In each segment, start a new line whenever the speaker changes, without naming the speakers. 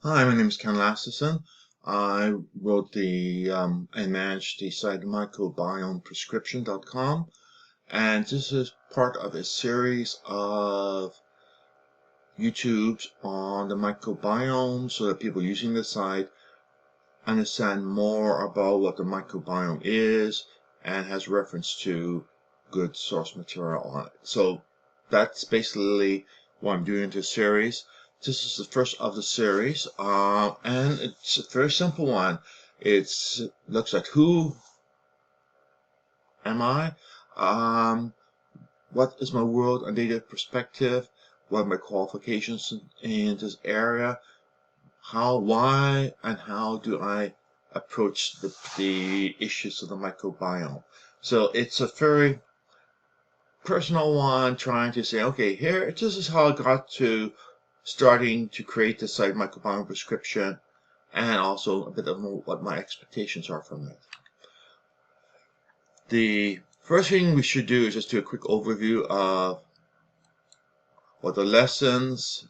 Hi, my name is Ken Lasterson. I wrote and managed the site microbiomeprescription.com, and this is part of a series of YouTubes on the microbiome so that people using the site understand more about what the microbiome is and has reference to good source material on it. So that's basically what I'm doing in this series. This is the first of the series, and it's a very simple one. It looks at who am I, what is my world and data perspective, what are my qualifications in this area, why, and how do I approach the issues of the microbiome. So it's a very personal one, trying to say, okay, this is how I got to starting to create the site Microbiome Prescription, and also a bit of what my expectations are from it. The first thing we should do is just do a quick overview of what the lessons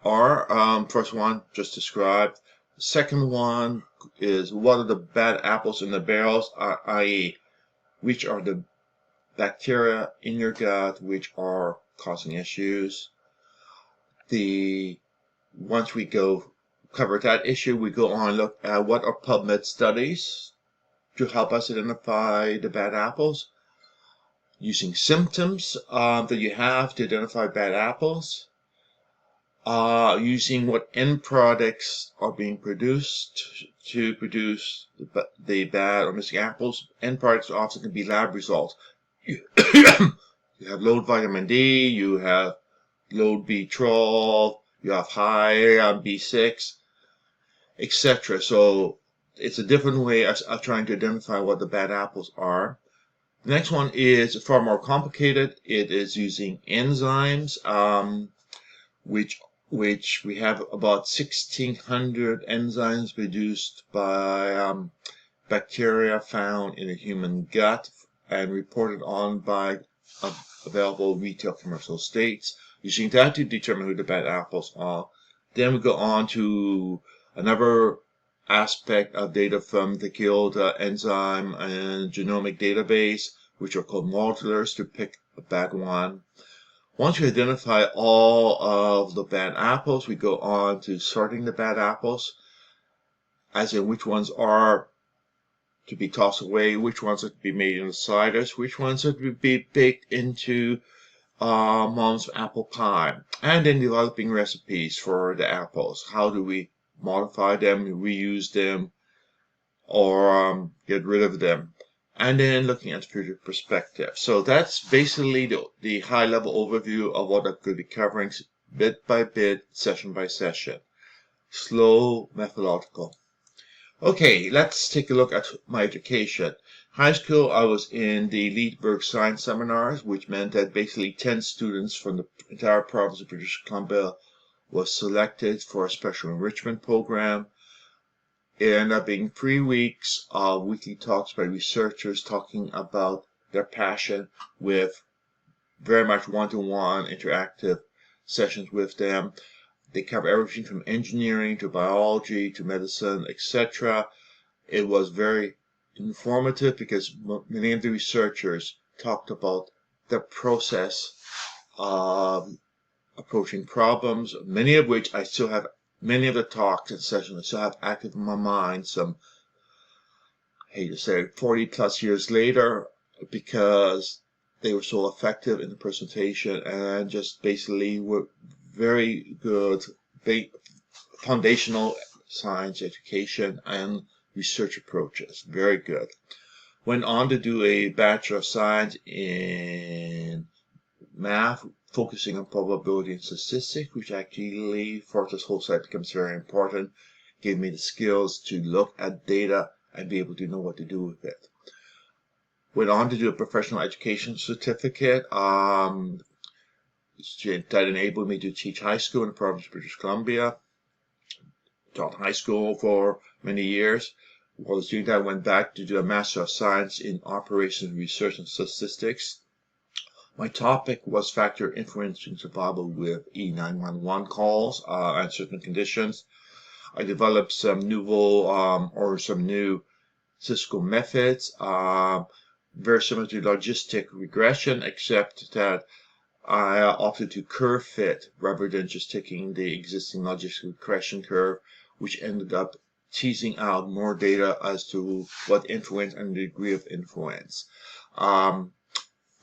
are. First one, just described. The second one is what are the bad apples in the barrels, i.e., which are the bacteria in your gut which are causing issues. Once we cover that issue, we go on and look at what are PubMed studies to help us identify the bad apples, using symptoms that you have to identify bad apples, using what end products are being produced to produce the bad or missing apples. End products often can be lab results. You have low vitamin D, you have low B12, you have high B6, etc. So it's a different way of trying to identify what the bad apples are. The next one is far more complicated. It is using enzymes, which we have about 1,600 enzymes produced by bacteria found in a human gut and reported on by available retail commercial states, using that to determine who the bad apples are. Then we go on to another aspect of data from the Guild enzyme and genomic database, which are called moleculars, to pick a bad one. Once we identify all of the bad apples, we go on to sorting the bad apples, as in which ones are to be tossed away, which ones are to be made into ciders, which ones are to be baked into mom's apple pie, and then developing recipes for the apples. How do we modify them, reuse them, or get rid of them? And then looking at future perspective. So that's basically the high-level overview of what I'm going to be covering bit by bit, session by session. Slow, methodological. Okay, let's take a look at my education. High school, I was in the Leedberg Science Seminars, which meant that basically 10 students from the entire province of British Columbia was selected for a special enrichment program. It ended up being 3 weeks of weekly talks by researchers talking about their passion, with very much one-to-one interactive sessions with them. They cover everything from engineering to biology to medicine, etc. It was very informative because many of the researchers talked about the process of approaching problems, many of which I still have, many of the talks and sessions I still have active in my mind, some, I hate to say it, 40 plus years later, because they were so effective in the presentation and just basically were very good foundational science education and research approaches. Very good. Went on to do a Bachelor of Science in math, focusing on probability and statistics, which actually, for this whole site, becomes very important. Gave me the skills to look at data and be able to know what to do with it. Went on to do a professional education certificate that enabled me to teach high school in the province of British Columbia. Taught high school for many years. While I was doing that, I went back to do a Master of Science in Operations, Research and Statistics. My topic was factor influencing survival with E911 calls and certain conditions. I developed some new statistical methods, very similar to logistic regression, except that I opted to curve fit rather than just taking the existing logistic regression curve, which ended up teasing out more data as to what influence and the degree of influence.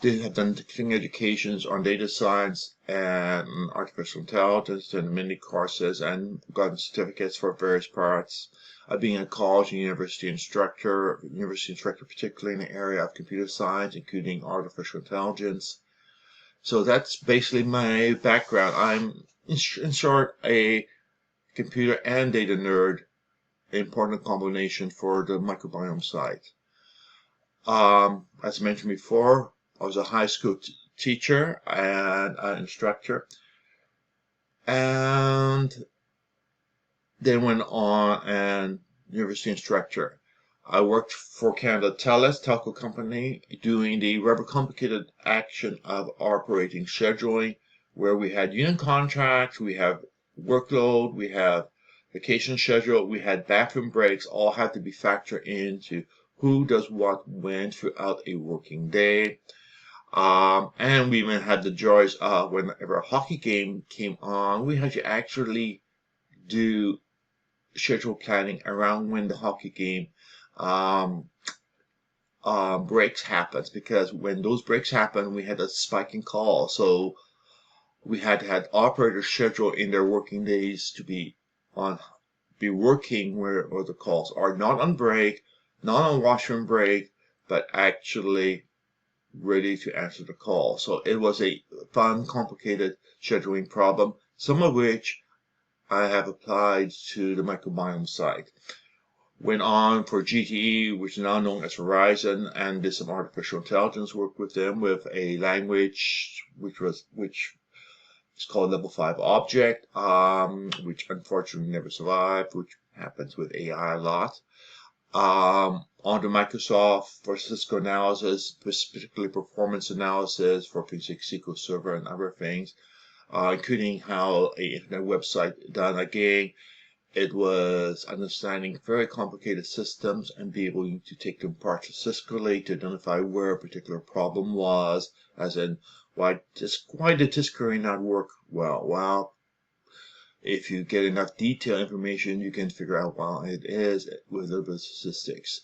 They have done continuing educations on data science and artificial intelligence and many courses and gotten certificates for various parts. Being a college and university instructor particularly in the area of computer science, including artificial intelligence. So that's basically my background. I'm, in short, a computer and data nerd, an important combination for the microbiome site. As mentioned before, I was a high school teacher and an instructor, and then went on and university instructor. I worked for Canada Telus, telco company, doing the rather complicated action of operating scheduling, where we had union contracts, we have workload, we have vacation schedule, we had bathroom breaks, all had to be factored into who does what when throughout a working day. And we even had the joys of whenever a hockey game came on, we had to actually do schedule planning around when the hockey game breaks happens, because when those breaks happen, we had a spike in calls. So we had to have operators schedule in their working days to be working where the calls are not on break, not on washroom break, but actually ready to answer the call. So it was a fun, complicated scheduling problem, some of which I have applied to the microbiome site. Went on for GTE, which is now known as Horizon, and did some artificial intelligence work with them with a language which is called Level 5 Object, which unfortunately never survived, which happens with AI a lot. Onto Microsoft for statistical analysis, particularly performance analysis for things like SQL Server and other things, including how an internet website done. Again, it was understanding very complicated systems and be able to take them apart statistically to identify where a particular problem was, as in why did this query not work well? Well, if you get enough detailed information, you can figure out why it is with a little bit of statistics.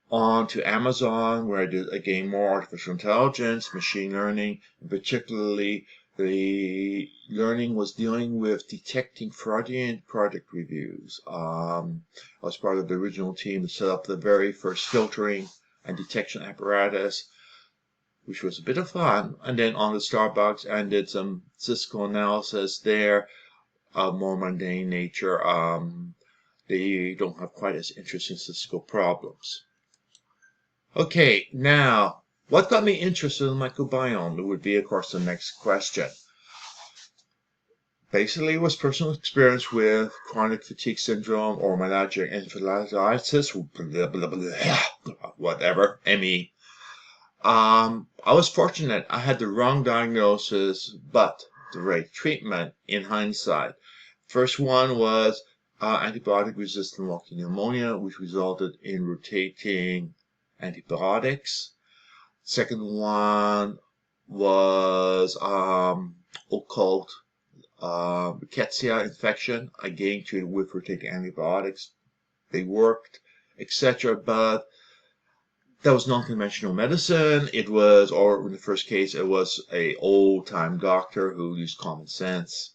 On to Amazon, where I did again more artificial intelligence, machine learning, and particularly the learning was dealing with detecting fraudulent product reviews. I was part of the original team to set up the very first filtering and detection apparatus, which was a bit of fun. And then on to Starbucks and did some statistical analysis there of more mundane nature. They don't have quite as interesting statistical problems. Okay, now, what got me interested in the microbiome? It would be, of course, the next question. Basically, it was personal experience with chronic fatigue syndrome or myalgic enterocolitis, whatever, ME. I was fortunate. I had the wrong diagnosis, but the right treatment in hindsight. First one was antibiotic-resistant walking pneumonia, which resulted in rotating antibiotics. Second one was occult rickettsia infection, again treated with rotating antibiotics. They worked, etc. But that was non-conventional medicine. It was, or in the first case, it was a old-time doctor who used common sense.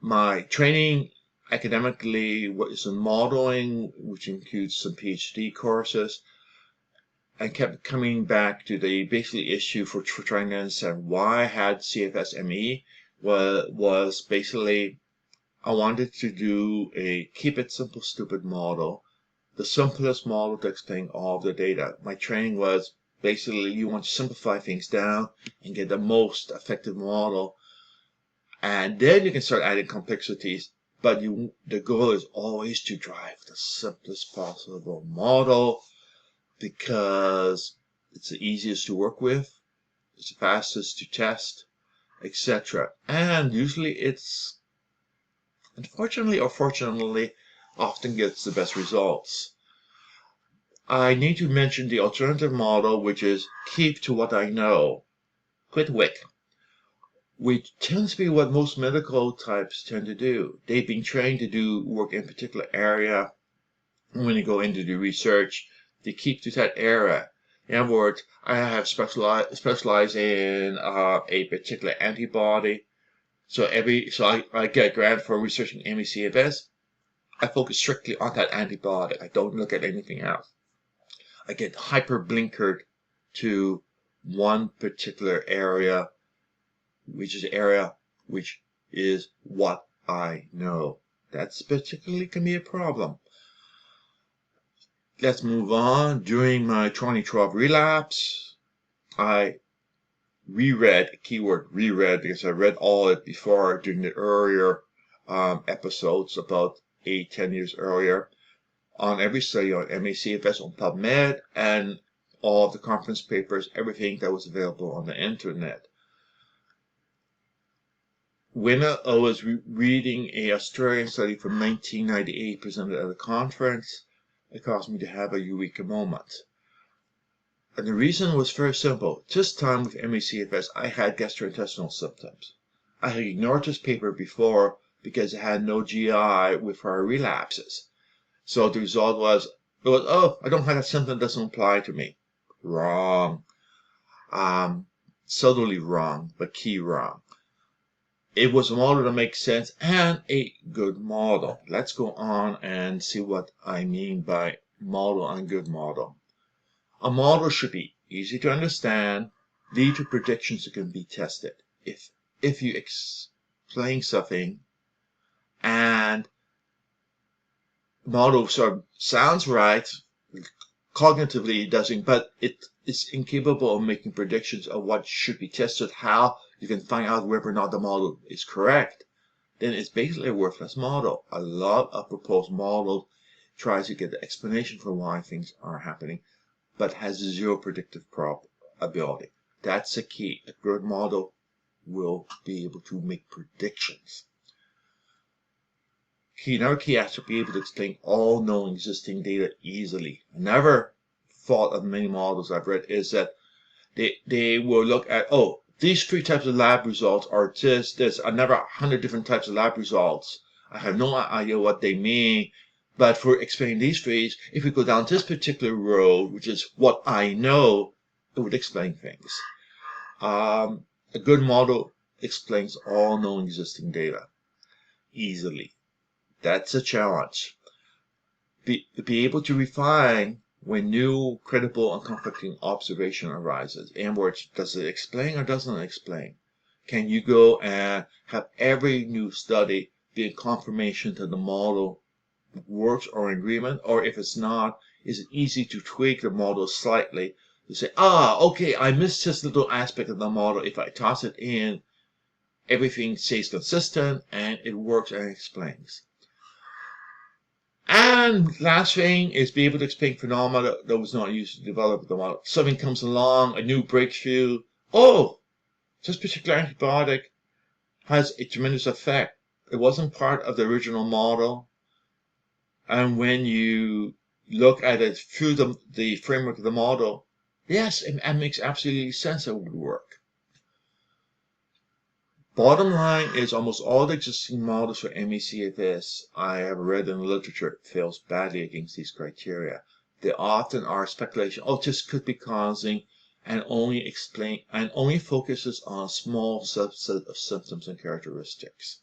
My training academically was in modeling, which includes some PhD courses. I kept coming back to the basically issue for trying to understand why I had CFS-ME was basically I wanted to do a keep it simple, stupid model, the simplest model to explain all of the data. My training was basically you want to simplify things down and get the most effective model, and then you can start adding complexities. But the goal is always to drive the simplest possible model, because it's the easiest to work with, it's the fastest to test, etc. And usually it's unfortunately or fortunately, often gets the best results. I need to mention the alternative model, which is keep to what I know, quit wick, which tends to be what most medical types tend to do. They've been trained to do work in a particular area. When you go into the research, they keep to that area. In other words, I have specialized in a particular antibody. So I get a grant for researching ME/CFS. I focus strictly on that antibody. I don't look at anything else. I get hyper-blinkered to one particular area, which is what I know. That's particularly can be a problem. Let's move on. During my 2012 relapse, I reread, keyword reread, because I read all of it before during the earlier episodes about 10 years earlier, on every study on ME/CFS on PubMed and all of the conference papers, everything that was available on the internet. When I was reading an Australian study from 1998 presented at a conference, it caused me to have a eureka moment. And the reason was very simple. This time with ME/CFS, I had gastrointestinal symptoms. I had ignored this paper before because it had no GI with our relapses. So the result was, oh, I don't have that symptom, doesn't apply to me. Wrong. Subtly wrong, but key wrong. It was a model that makes sense and a good model. Let's go on and see what I mean by model and good model. A model should be easy to understand, lead to predictions that can be tested. If you explain something and model sort of sounds right, cognitively it doesn't, but it's incapable of making predictions of what should be tested, how you can find out whether or not the model is correct, then it's basically a worthless model. A lot of proposed models tries to get the explanation for why things are happening, but has zero predictive ability. That's the key. A good model will be able to make predictions. Another key has to be able to explain all known existing data easily. Another fault of many models I've read is that they will look at, oh, these 3 types of lab results are this. Another 100 different types of lab results. I have no idea what they mean. But for explaining these 3, if we go down this particular road, which is what I know, it would explain things. A good model explains all known existing data easily. That's a challenge. Be able to refine when new, credible, and conflicting observation arises. In other words, does it explain or doesn't it explain? Can you go and have every new study be a confirmation that the model works or in agreement? Or if it's not, is it easy to tweak the model slightly to say, okay, I missed this little aspect of the model. If I toss it in, everything stays consistent and it works and explains. And last thing is be able to explain phenomena that was not used to develop the model. Something comes along, a new breakthrough. Oh, this particular antibiotic has a tremendous effect. It wasn't part of the original model. And when you look at it through the framework of the model, yes, it makes absolutely sense it would work. Bottom line is almost all the existing models for ME/CFS I have read in the literature fails badly against these criteria. They often are speculation. Oh, this could be causing, and only focuses on a small subset of symptoms and characteristics.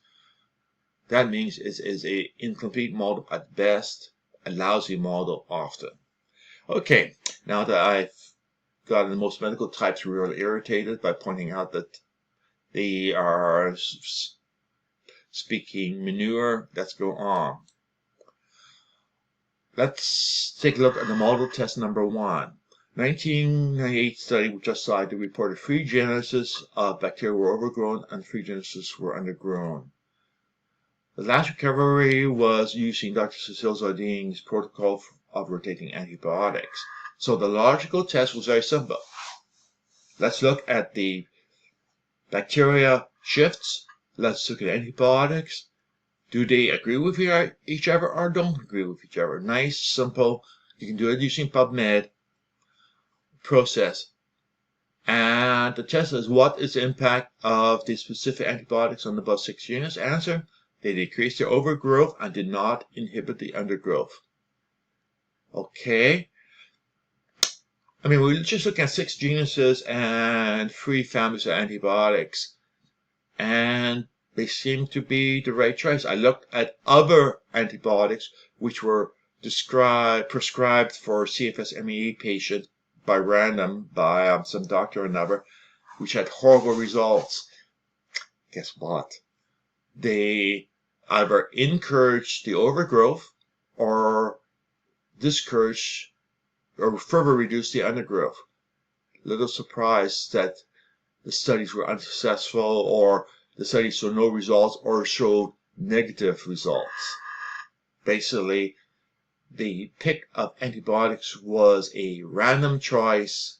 That means it is an incomplete model at best, a lousy model often. Okay, now that I've gotten most medical types really irritated by pointing out that they are speaking manure, let's go on. Let's take a look at the model test number 1. 1998 study we just cited reported 3 genesis of bacteria were overgrown and 3 genesis were undergrown. The last recovery was using Dr. Cecile Zardini's protocol of rotating antibiotics. So the logical test was very simple. Let's look at the bacteria shifts. Let's look at antibiotics. Do they agree with each other or don't agree with each other? Nice, simple. You can do it using PubMed process. And the test is, what is the impact of the specific antibiotics on the above 6 genus? Answer, they decreased their overgrowth and did not inhibit the undergrowth. Okay. I mean, we're just looking at 6 genuses and 3 families of antibiotics. And they seem to be the right choice. I looked at other antibiotics which were prescribed for CFS-MEE patients by random, by some doctor or another, which had horrible results. Guess what? They either encouraged the overgrowth or discouraged or further reduced the undergrowth. Little surprised that the studies were unsuccessful, or the studies showed no results or showed negative results. Basically, the pick of antibiotics was a random choice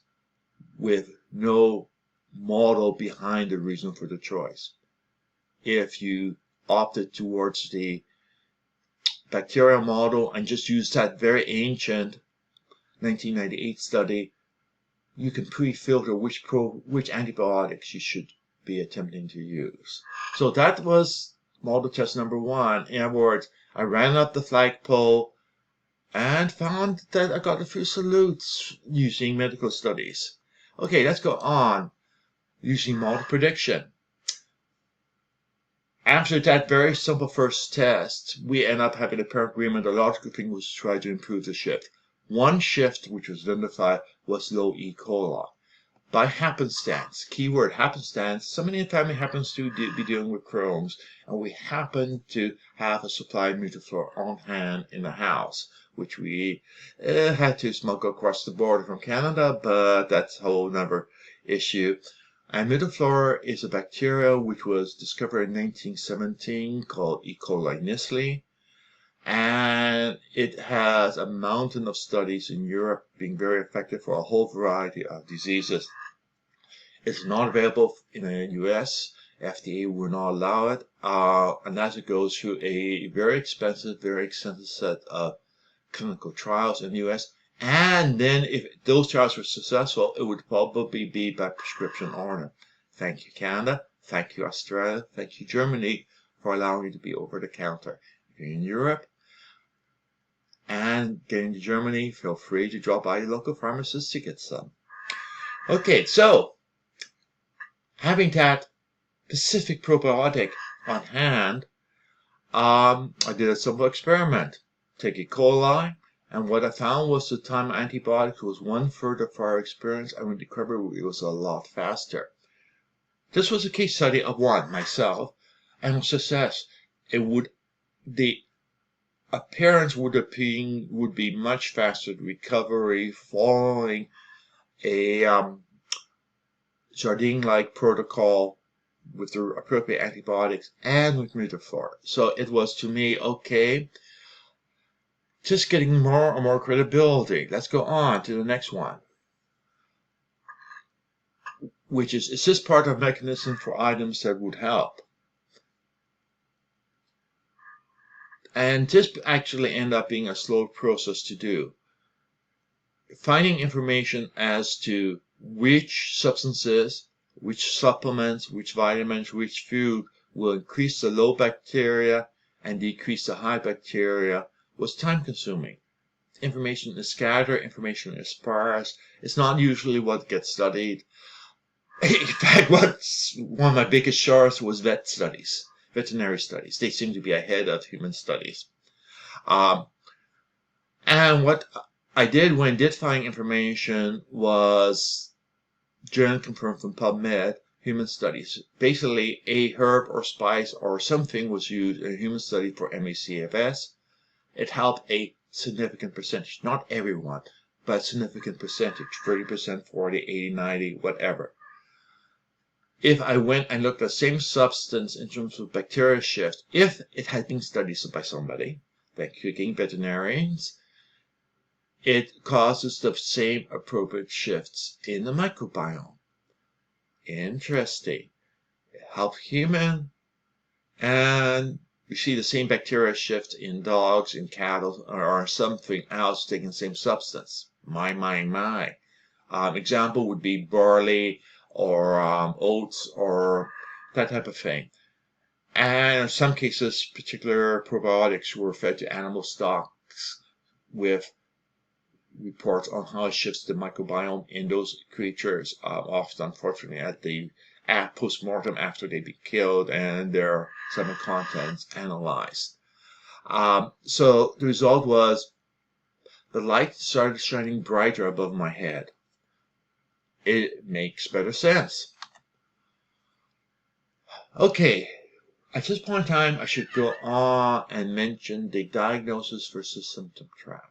with no model behind the reason for the choice. If you opted towards the bacterial model and just used that very ancient 1998 study, you can pre-filter which antibiotics you should be attempting to use. So that was model test number 1. In other words, I ran up the flagpole and found that I got a few salutes using medical studies. Okay, let's go on using model prediction. After that very simple first test, we end up having apparent agreement. The logical thing was to try to improve the shift. One shift which was identified was low E. coli. By happenstance, keyword happenstance, somebody in the family happens to be dealing with Crohn's, and we happen to have a supply of Mutaflor on hand in the house, which we had to smuggle across the border from Canada, but that's a whole other issue. And Mutaflor is a bacteria which was discovered in 1917 called E. coli nisli. And it has a mountain of studies in Europe being very effective for a whole variety of diseases. It's not available in the US. FDA will not allow it. And as it goes through a very expensive set of clinical trials in the US. And then if those trials were successful, it would probably be by prescription order. Thank you, Canada. Thank you, Australia. Thank you, Germany, for allowing it to be over the counter. If you're in Europe and getting to Germany, feel free to drop by your local pharmacist to get some. Okay, so having that specific probiotic on hand, I did a simple experiment. Take E. coli, and what I found was the time antibiotics was 1/3 of our experience, and with the recovery it was a lot faster. This was a case study of one, myself, and with success. The appearance would be much faster recovery following a Jardine-like protocol with the appropriate antibiotics and with Mutaflor. So it was, to me, okay, just getting more and more credibility. Let's go on to the next one, which is this part of mechanism for items that would help? And this actually ended up being a slow process to do. Finding information as to which substances, which supplements, which vitamins, which food will increase the low bacteria and decrease the high bacteria was time consuming. Information is scattered, information is sparse. It's not usually what gets studied. In fact, one of my biggest shorts was veterinary studies. They seem to be ahead of human studies. And what I did when I did find information was journal confirmed from PubMed, human studies. Basically, a herb or spice or something was used in a human study for ME/CFS. It helped a significant percentage, not everyone, but significant percentage, 30%, 40, 80, 90, whatever. If I went and looked at the same substance in terms of bacteria shift, if it had been studied by somebody, thank you again, veterinarians, it causes the same appropriate shifts in the microbiome. Interesting. It helps human and we see the same bacteria shift in dogs, in cattle, or something else taking the same substance. My. Example would be barley or oats or that type of thing. And in some cases, particular probiotics were fed to animal stocks with reports on how it shifts the microbiome in those creatures, often unfortunately at post-mortem after they've been killed and their semen contents analyzed. So the result was the light started shining brighter above my head. It makes better sense. Okay, at this point in time, I should go on and mention the diagnosis versus symptom trap.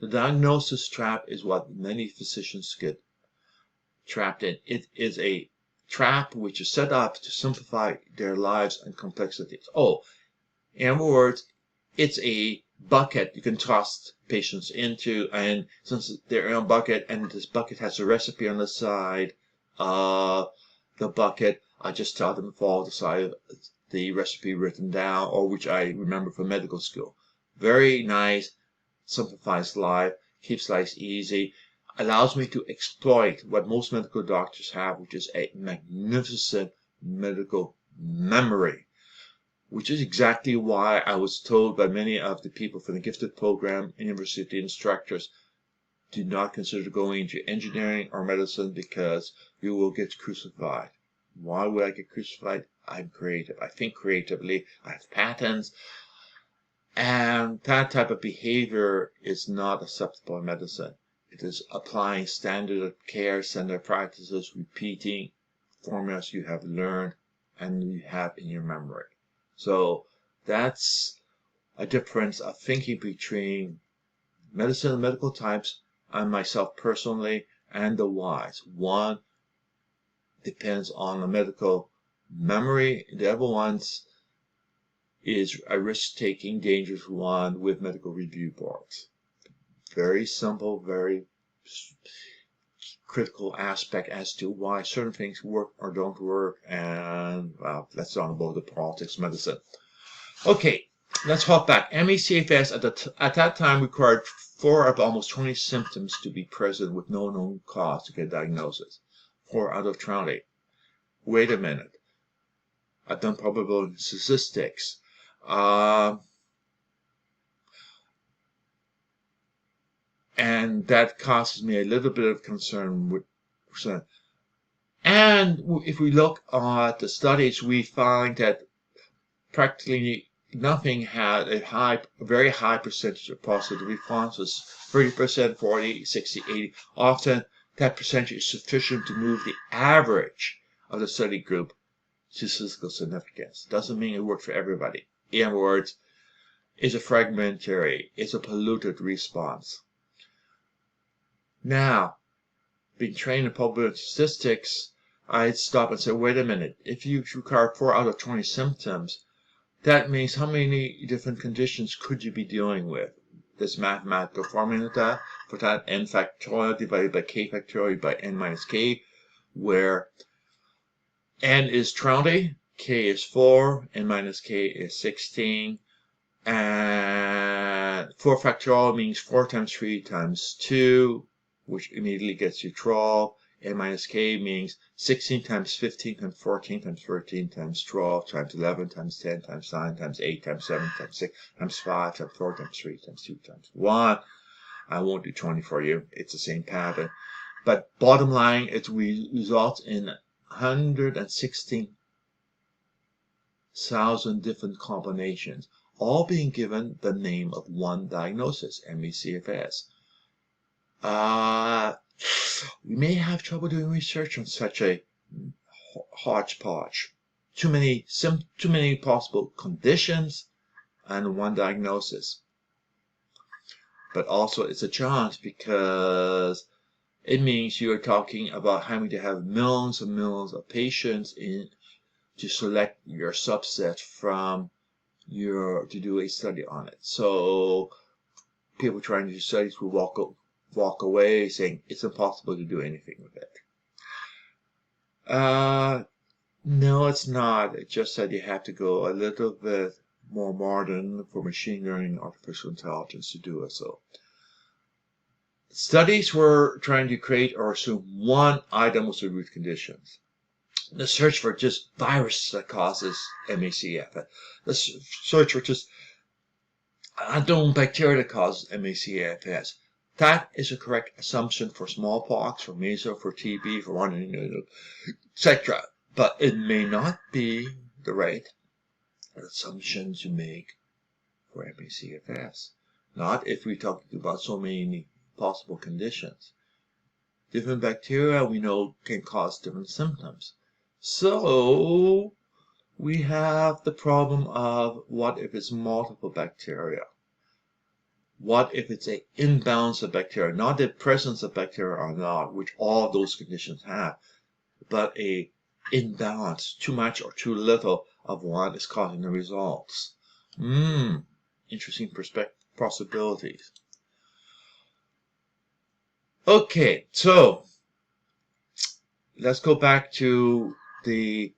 The diagnosis trap is what many physicians get trapped in. It is a trap which is set up to simplify their lives and complexities. Oh, in other words, it's a bucket you can toss patients into, and since they're in a bucket and this bucket has a recipe on the side of the bucket, I just tell them to follow the side of the recipe written down, or which I remember from medical school. Very nice, simplifies life, keeps life easy, allows me to exploit what most medical doctors have, which is a magnificent medical memory, which is exactly why I was told by many of the people from the gifted program, university instructors, do not consider going into engineering or medicine because you will get crucified. Why would I get crucified? I'm creative. I think creatively. I have patents. And that type of behavior is not acceptable in medicine. It is applying standard of care, standard practices, repeating formulas you have learned and you have in your memory. So that's a difference of thinking between medicine and medical types and myself personally and the whys. One depends on the medical memory. The other one's is a risk-taking, dangerous one with medical review boards. Very simple, very critical aspect as to why certain things work or don't work, and well, that's not about the politics of medicine. Okay, let's hop back. ME/CFS at that time required 4 of almost 20 symptoms to be present with no known cause to get a diagnosis. 4 out of 20. Wait a minute. I've done probability statistics. And that causes me a little bit of concern. And if we look at the studies, we find that practically nothing had a very high percentage of positive responses. 30%, 40, 60, 80. Often that percentage is sufficient to move the average of the study group to statistical significance. Doesn't mean it worked for everybody. In other words, it's a fragmentary, it's a polluted response. Now, being trained in probability statistics, I'd stop and say, wait a minute, if you require 4 out of 20 symptoms, that means how many different conditions could you be dealing with? This mathematical formula for that, n factorial divided by k factorial by n minus k, where n is 20, k is 4, n minus k is 16, and 4 factorial means 4 times 3 times 2, which immediately gets you 12. N minus k means 16 times 15 times 14 times 13 times 12 times 11 times 10 times 9 times 8 times 7 times 6 times 5 times 4 times 3 times 2 times 1. I won't do 20 for you. It's the same pattern. But bottom line, it results in 116,000 different combinations, all being given the name of one diagnosis, ME/CFS. We may have trouble doing research on such a hodgepodge. Too many possible conditions and one diagnosis. But also it's a challenge because it means you're talking about having to have millions and millions of patients to select your subset from to do a study on it. So people trying to do studies will walk away saying it's impossible to do anything with it. No, it's not. It's just that you have to go a little bit more modern for machine learning and artificial intelligence to do so. Studies were trying to create or assume one item was the root conditions. The search for just virus that causes MACFS. The search for just unknown bacteria that causes MACFS. That is a correct assumption for smallpox, for measles, for TB, for one, etc. But it may not be the right assumption to make for MACFS. Not if we're talking about so many possible conditions. Different bacteria we know can cause different symptoms. So we have the problem of what if it's multiple bacteria? What if it's an imbalance of bacteria? Not the presence of bacteria or not, which all those conditions have, but a imbalance, too much or too little of one is causing the results. Interesting possibilities. Okay, so let's go back to the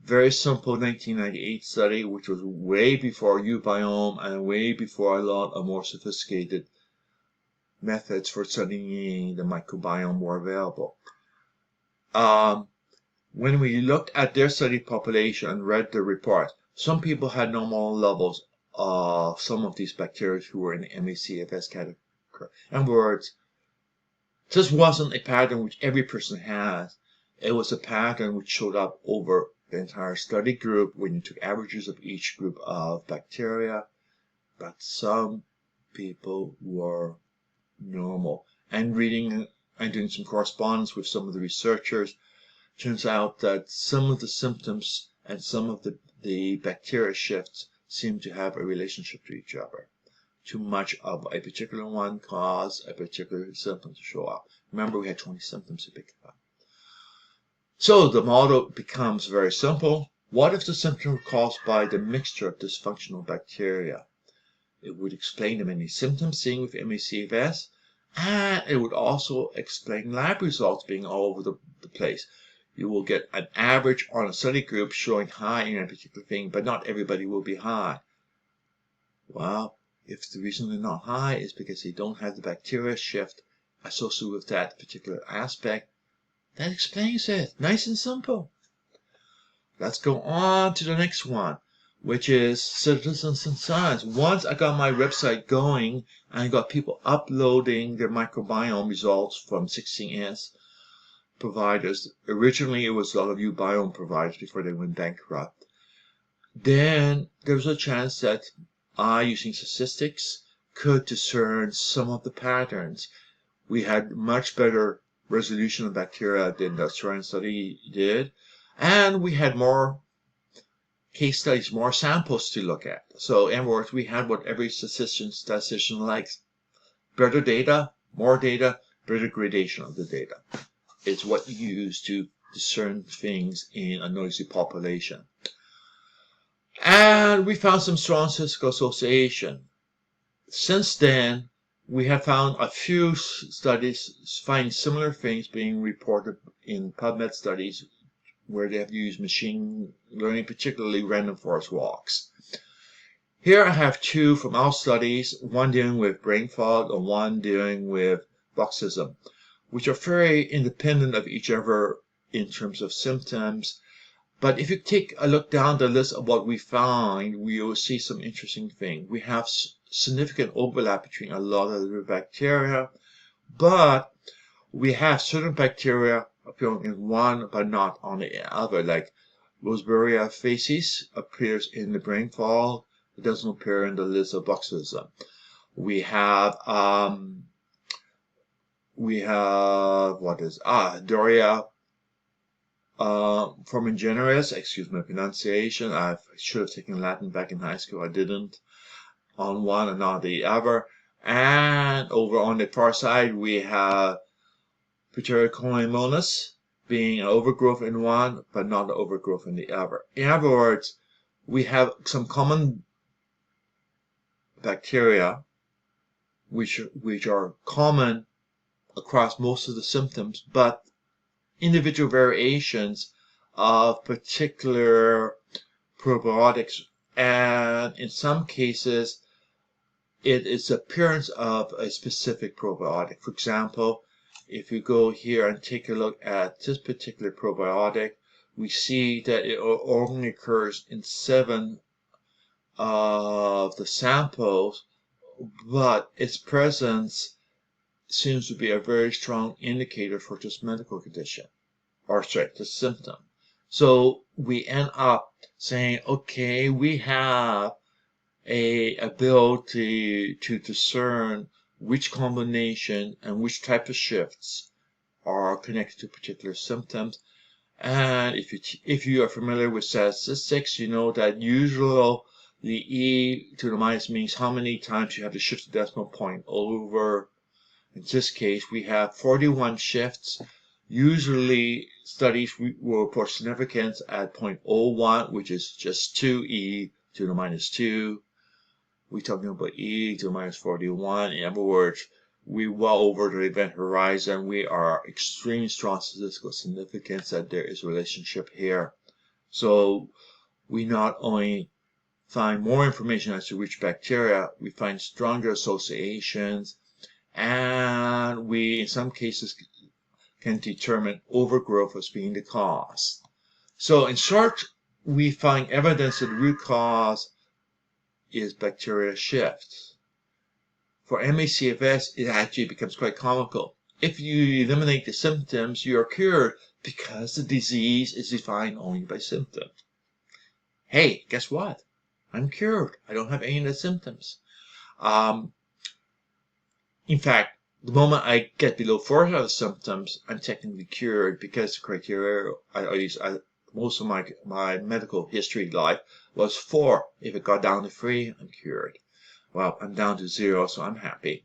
very simple 1998 study, which was way before uBiome and way before a lot of more sophisticated methods for studying the microbiome were available. When we looked at their study population and read the report, some people had normal levels of some of these bacteria who were in the MACFS category. In other words, this wasn't a pattern which every person has. It was a pattern which showed up over the entire study group when you took averages of each group of bacteria. But some people were normal. And reading and doing some correspondence with some of the researchers, turns out that some of the symptoms and some of the bacteria shifts seem to have a relationship to each other. Too much of a particular one caused a particular symptom to show up. Remember, we had 20 symptoms to pick up. So the model becomes very simple. What if the symptom were caused by the mixture of dysfunctional bacteria? It would explain the many symptoms seen with MACFS, and it would also explain lab results being all over the place. You will get an average on a study group showing high in a particular thing, but not everybody will be high. Well, if the reason they're not high is because they don't have the bacteria shift associated with that particular aspect, that explains it. Nice and simple. Let's go on to the next one, which is citizens and science. Once I got my website going and I got people uploading their microbiome results from 16S providers. Originally, it was a lot of uBiome providers before they went bankrupt. Then there was a chance that I, using statistics, could discern some of the patterns. We had much better resolution of bacteria than the Australian study did, and we had more case studies, more samples to look at. So in other words, we had what every statistician likes. Better data, more data, better gradation of the data. It's what you use to discern things in a noisy population. And we found some strong statistical association. Since then, we have found a few studies finding similar things being reported in PubMed studies where they have used machine learning, particularly random forest walks. Here I have two from our studies, one dealing with brain fog and one dealing with bruxism, which are very independent of each other in terms of symptoms. But if you take a look down the list of what we find, we will see some interesting things. We have significant overlap between a lot of the bacteria, but we have certain bacteria appearing in one but not on the other, like Roseburia facies appears in the brain fog. It doesn't appear in the list of bruxism. We have Doria formigeneris, excuse my pronunciation. I should have taken Latin back in high school. I didn't. On one and not the other. And over on the far side, we have Pterygomonas being an overgrowth in one, but not an overgrowth in the other. In other words, we have some common bacteria which are common across most of the symptoms, but individual variations of particular probiotics and in some cases, it is the appearance of a specific probiotic. For example, if you go here and take a look at this particular probiotic, we see that it only occurs in 7 of the samples, but its presence seems to be a very strong indicator for this medical condition, or sorry, this symptom. So we end up saying, okay, we have a ability to discern which combination and which type of shifts are connected to particular symptoms. And if you are familiar with statistics, you know that usually the e to the minus means how many times you have to shift the decimal point over. In this case, we have 41 shifts. Usually, studies will report significance at 0.01, which is just 2e to the minus 2. We're talking about e to the minus 41. In other words, we're well over the event horizon. We are extremely strong statistical significance that there is a relationship here. So we not only find more information as to which bacteria, we find stronger associations, and we, in some cases, can determine overgrowth as being the cause. So in short, we find evidence that the root cause is bacteria shifts. For ME/CFS, it actually becomes quite comical. If you eliminate the symptoms, you are cured because the disease is defined only by symptoms. Hey, guess what? I'm cured. I don't have any of the symptoms. In fact, the moment I get below 4 out of symptoms, I'm technically cured because the criteria I use most of my medical history life was 4. If it got down to 3, I'm cured. Well, I'm down to 0, so I'm happy.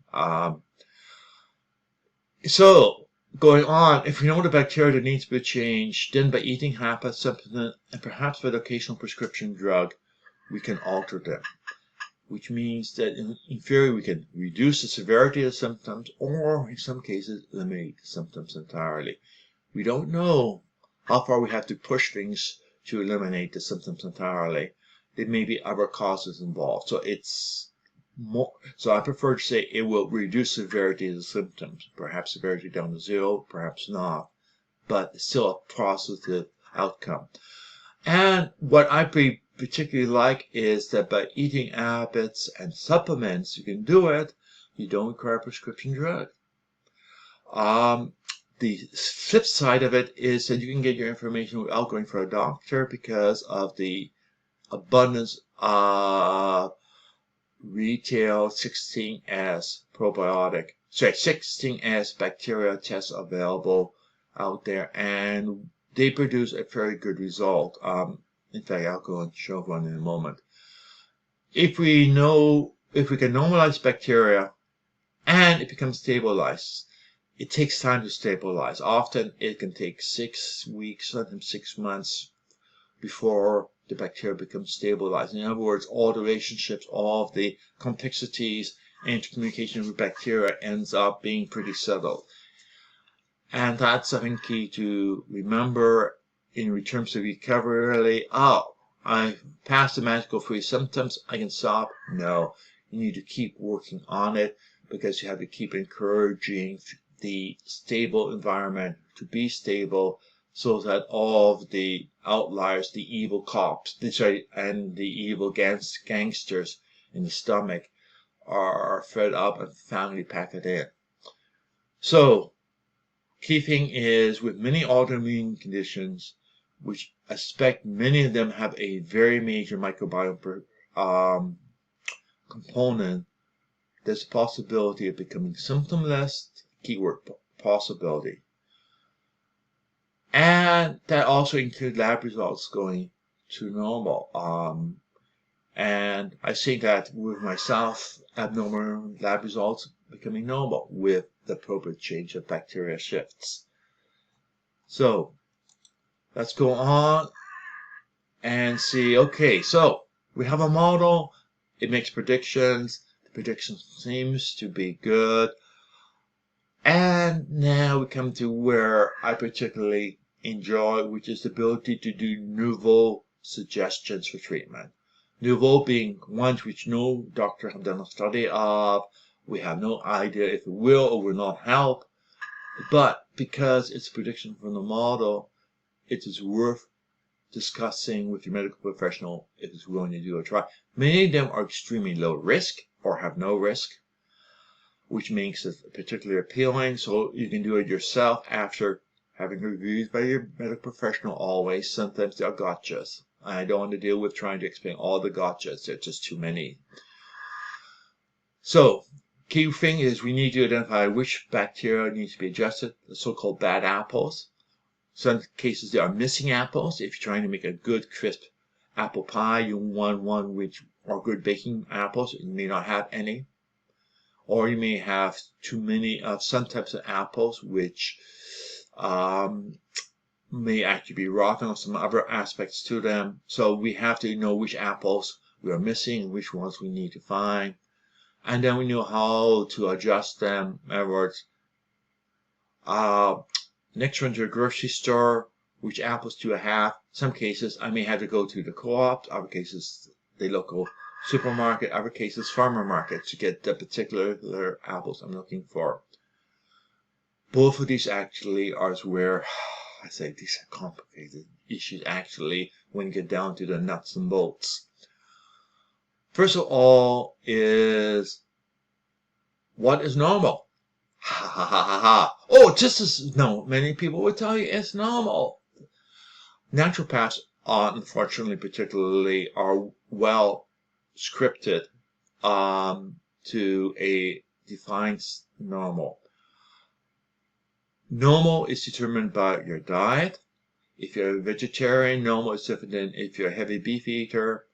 So, going on, if we know the bacteria that needs to be changed, then by eating half a supplement and perhaps with occasional prescription drug, we can alter them. Which means that in theory we can reduce the severity of the symptoms or in some cases eliminate the symptoms entirely. We don't know how far we have to push things to eliminate the symptoms entirely. There may be other causes involved. So I prefer to say it will reduce the severity of the symptoms. Perhaps severity down to 0, perhaps not. But it's still a positive outcome. And what I particularly like is that by eating habits and supplements, you can do it. You don't require a prescription drug. The flip side of it is that you can get your information without going for a doctor because of the abundance of retail 16S 16S bacteria tests available out there, and they produce a very good result. In fact, I'll go and show one in a moment. If we can normalize bacteria and it becomes stabilized, it takes time to stabilize. Often it can take 6 weeks, sometimes 6 months before the bacteria becomes stabilized. In other words, all the relationships, all of the complexities and intercommunication with bacteria ends up being pretty settled. And that's something key to remember in terms of recovery. Really, I passed the magical 3 symptoms, I can stop. No, you need to keep working on it because you have to keep encouraging the stable environment to be stable so that all of the outliers, the evil cops, and the evil gangsters in the stomach are fed up and finally pack it in. So, key thing is with many autoimmune conditions, which I expect many of them have a very major microbiome component, there's a possibility of becoming symptomless, keyword possibility. And that also includes lab results going to normal. And I see that with myself, abnormal lab results becoming normal with the appropriate change of bacteria shifts. So let's go on and see. Okay, so we have a model. It makes predictions. The prediction seems to be good. And now we come to where I particularly enjoy, which is the ability to do novel suggestions for treatment. nouveau being ones which no doctor have done a study of. We have no idea if it will or will not help, but because it's a prediction from the model, it is worth discussing with your medical professional if it's willing to do a trial. Many of them are extremely low risk or have no risk, which makes it particularly appealing. So you can do it yourself after having reviews by your medical professional always. Sometimes there are gotchas. I don't want to deal with trying to explain all the gotchas. There's just too many. So, key thing is we need to identify which bacteria needs to be adjusted, the so-called bad apples. Some cases there are missing apples. If you're trying to make a good crisp apple pie, you want one which are good baking apples. You may not have any. Or you may have too many of some types of apples which may actually be rotten or some other aspects to them. So we have to know which apples we are missing and which ones we need to find. And then we know how to adjust them. In other words, next run to a grocery store, which apples do I have? Some cases I may have to go to the co-op, other cases the local supermarket, other cases farmer market to get the particular apples I'm looking for. Both of these actually are where I say these are complicated issues actually when you get down to the nuts and bolts. First of all is what is normal? Ha ha ha ha ha. Oh, just as no, many people would tell you it's normal. Naturopaths, unfortunately, particularly, are well scripted to a defined normal. Normal is determined by your diet. If you're a vegetarian, normal is different than if you're a heavy beef eater.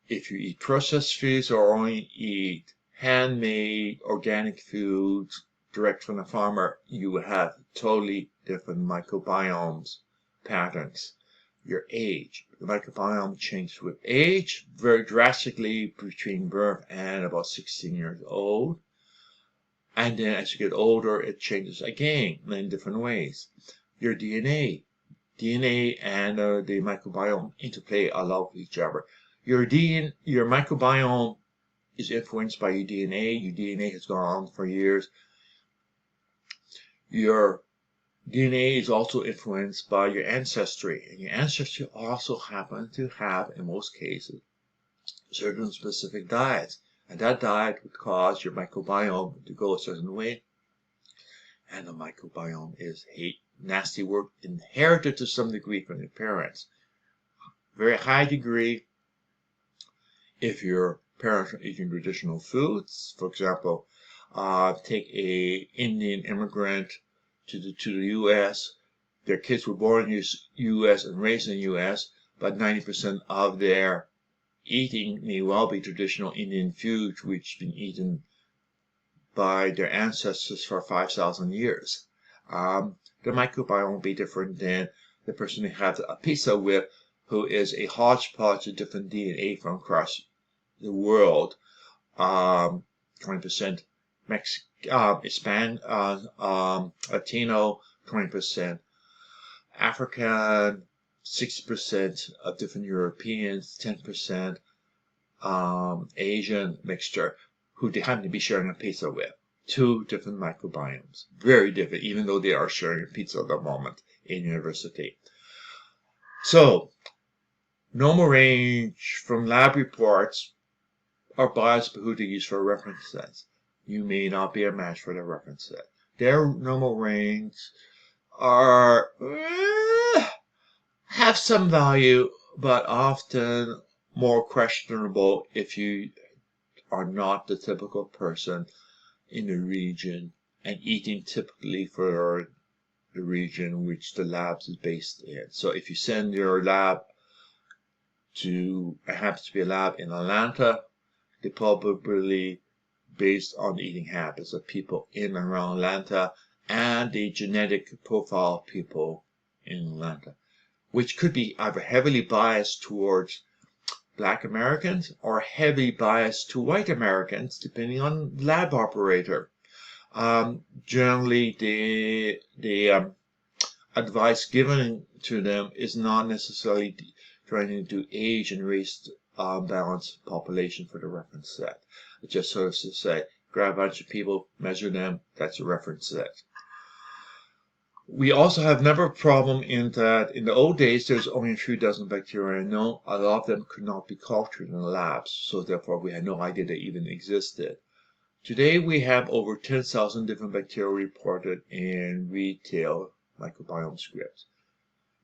If you eat processed foods or only eat handmade organic foods direct from the farmer, you will have totally different microbiomes patterns. Your age, the microbiome changes with age very drastically between birth and about 16 years old. And then as you get older, it changes again in different ways. Your DNA and the microbiome interplay a lot with each other. Your microbiome is influenced by your DNA. Your DNA has gone on for years. Your DNA is also influenced by your ancestry. And your ancestry also happen to have, in most cases, certain specific diets. And that diet would cause your microbiome to go a certain way. And the microbiome is a nasty word inherited to some degree from your parents. Very high degree if your parents are eating traditional foods. For example, take a Indian immigrant to the U.S. Their kids were born in the U.S. and raised in the U.S., but 90% of their eating may well be traditional Indian food, which has been eaten by their ancestors for 5,000 years. The microbiome will be different than the person you have a pizza with, who is a hodgepodge of different DNA from across the world. 20% Hispanic, Latino, 20% African, 60% of different Europeans, 10% Asian mixture, who they happen to be sharing a pizza with. Two different microbiomes. Very different, even though they are sharing a pizza at the moment in university. So, normal range from lab reports are biased who to use for a reference set. You may not be a match for the reference set. Their normal range are have some value, but often more questionable if you are not the typical person in the region and eating typically for the region which the lab is based in. So if you send your lab to, it happens to be a lab in Atlanta, they probably based on the eating habits of people in and around Atlanta and the genetic profile of people in Atlanta, which could be either heavily biased towards Black Americans or heavily biased to white Americans, depending on lab operator. Generally, the advice given to them is not necessarily trying to do age and race balanced population for the reference set. It just sort of to say, grab a bunch of people, measure them, that's a reference set. We also have another problem in that in the old days there's only a few dozen bacteria. No, a lot of them could not be cultured in the labs, so therefore we had no idea they even existed. Today we have over 10,000 different bacteria reported in retail microbiome scripts.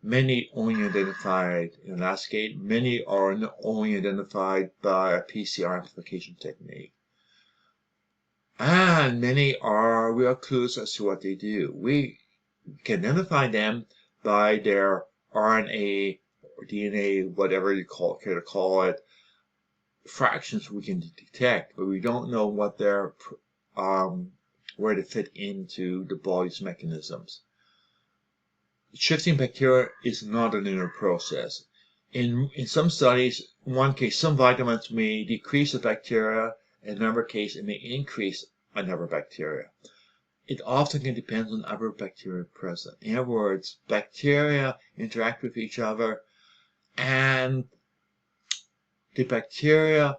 Many only identified in Elastigate, many are only identified by a PCR amplification technique. And many are real clues as to what they do. We can identify them by their RNA or DNA, whatever you care to call it, fractions we can detect, but we don't know what their where they fit into the body's mechanisms. Shifting bacteria is not a linear process. In some studies, in one case, some vitamins may decrease the bacteria, in another case, it may increase another bacteria. It often can depend on other bacteria present. In other words, bacteria interact with each other, and the bacteria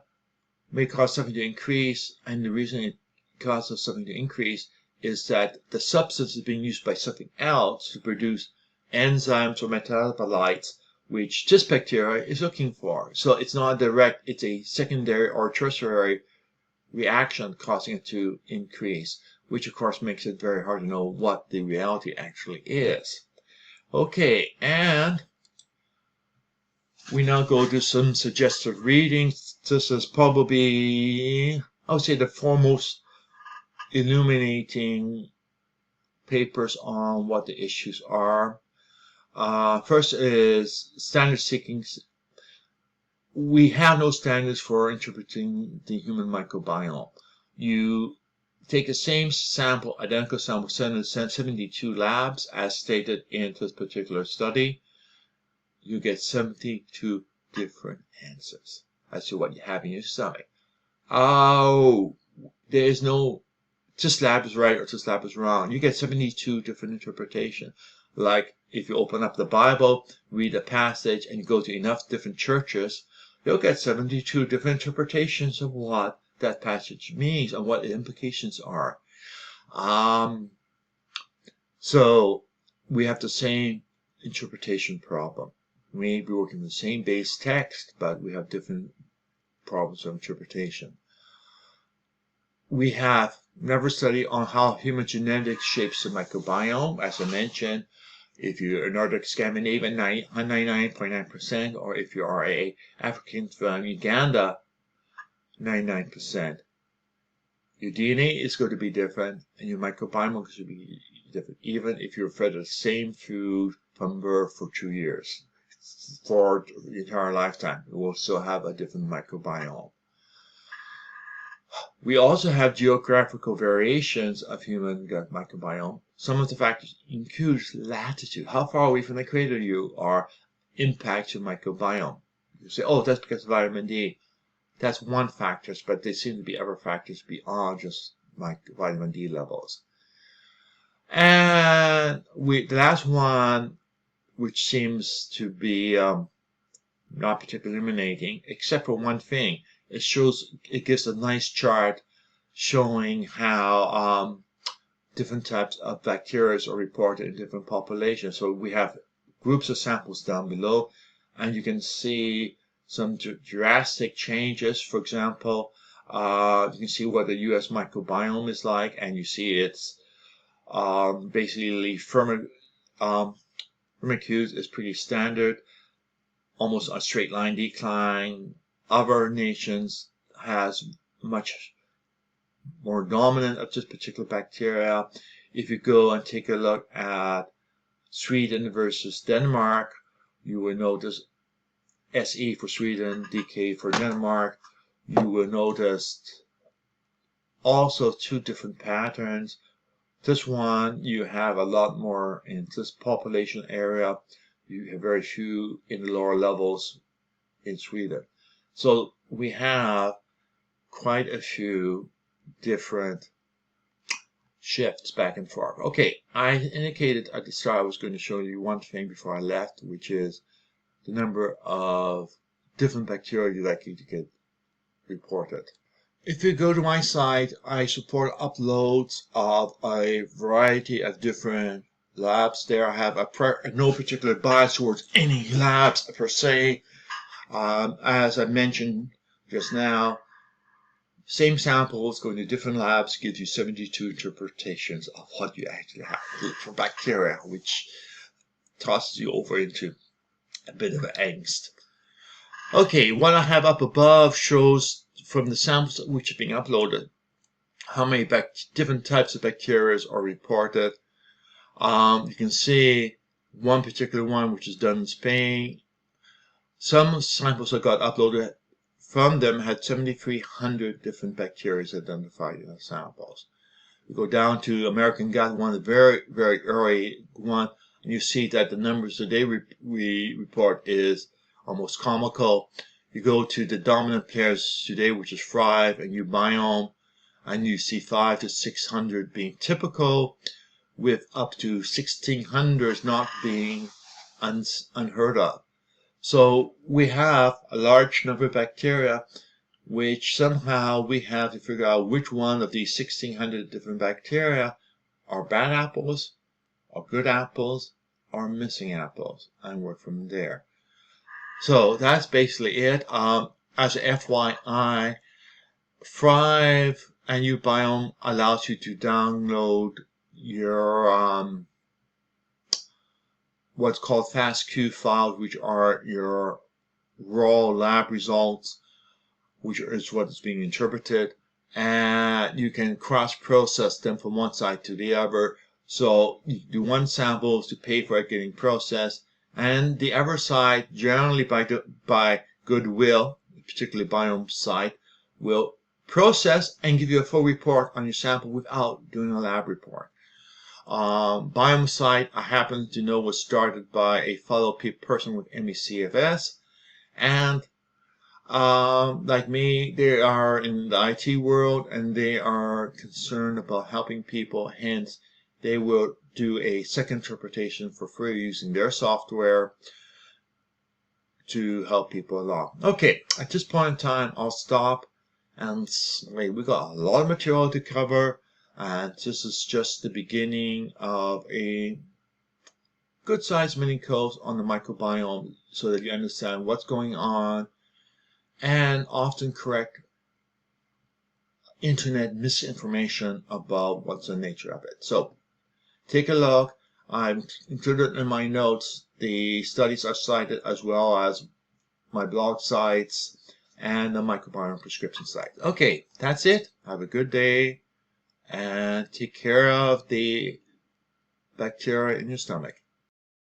may cause something to increase, and the reason it causes something to increase is that the substance is being used by something else to produce enzymes or metabolites, which this bacteria is looking for. So it's not direct, it's a secondary or tertiary reaction causing it to increase, which of course makes it very hard to know what the reality actually is. Okay, and we now go to some suggestive readings. This is probably, I would say, the foremost illuminating papers on what the issues are. First is standard seeking. We have no standards for interpreting the human microbiome. You take the same sample, identical sample, send it 72 labs as stated in this particular study. You get 72 different answers as to what you have in your stomach. Oh, there is no this lab is right or this lab is wrong. You get 72 different interpretations. Like if you open up the Bible, read a passage, and you go to enough different churches, you'll get 72 different interpretations of what that passage means and what the implications are. So we have the same interpretation problem. We may be working the same base text, but we have different problems of interpretation. We have another study on how human genetics shapes the microbiome. As I mentioned, if you're a Nordic Scandinavian, 99.9%, or if you are a African from Uganda, 99%. Your DNA is going to be different, and your microbiome is going to be different, even if you're fed the same food from birth for 2 years. For the entire lifetime, you will still have a different microbiome. We also have geographical variations of human gut microbiome. Some of the factors include latitude. How far away from the equator you are impacts your microbiome. You say, oh, that's because of vitamin D. That's one factor, but there seem to be other factors beyond just vitamin D levels. And the last one, which seems to be not particularly illuminating, except for one thing. It gives a nice chart showing how different types of bacteria are reported in different populations. So we have groups of samples down below, and you can see some drastic changes. For example, you can see what the U.S. microbiome is like, and you see it's basically Firmicutes is pretty standard, almost a straight line decline. Other nations has much more dominant of this particular bacteria. If you go and take a look at Sweden versus Denmark, you will notice SE for Sweden, DK for Denmark. You will notice also two different patterns. This one, you have a lot more in this population area. You have very few in the lower levels in Sweden. So we have quite a few different shifts back and forth. Okay, I indicated at the start I was going to show you one thing before I left, which is the number of different bacteria you're likely to get reported. If you go to my site, I support uploads of a variety of different labs. There I have no particular bias towards any labs per se. As I mentioned just now, same samples going to different labs gives you 72 interpretations of what you actually have for bacteria, which tosses you over into a bit of angst. Okay, what I have up above shows from the samples which are being uploaded how many different types of bacteria are reported. You can see one particular one which is done in Spain. Some samples that got uploaded from them had 7,300 different bacteria identified in the samples. You go down to American gut, one of the very, very early one, and you see that the numbers that they report is almost comical. You go to the dominant players today, which is 5, and Microbiome, and you see 500 to 600 being typical, with up to 1,600 not being unheard of. So we have a large number of bacteria which somehow we have to figure out which one of these 1,600 different bacteria are bad apples, or good apples, or missing apples, and work from there. So that's basically it. As a FYI, Thrive and Microbiome allows you to download your what's called FASTQ files, which are your raw lab results, which is what is being interpreted, and you can cross-process them from one side to the other. So you do one sample to pay for it getting processed, and the other side, generally by goodwill, particularly Biome site, will process and give you a full report on your sample without doing a lab report. Biome site, I happen to know, was started by a fellow person with MECFS, and like me, they are in the IT world and they are concerned about helping people. Hence, they will do a second interpretation for free using their software to help people along. Okay, at this point in time, I'll stop. And we got a lot of material to cover, and this is just the beginning of a good-sized mini course on the microbiome so that you understand what's going on and often correct internet misinformation about what's the nature of it. So take a look. I've included in my notes the studies are cited, as well as my blog sites and the microbiome prescription site. Okay, that's it. Have a good day and take care of the bacteria in your stomach.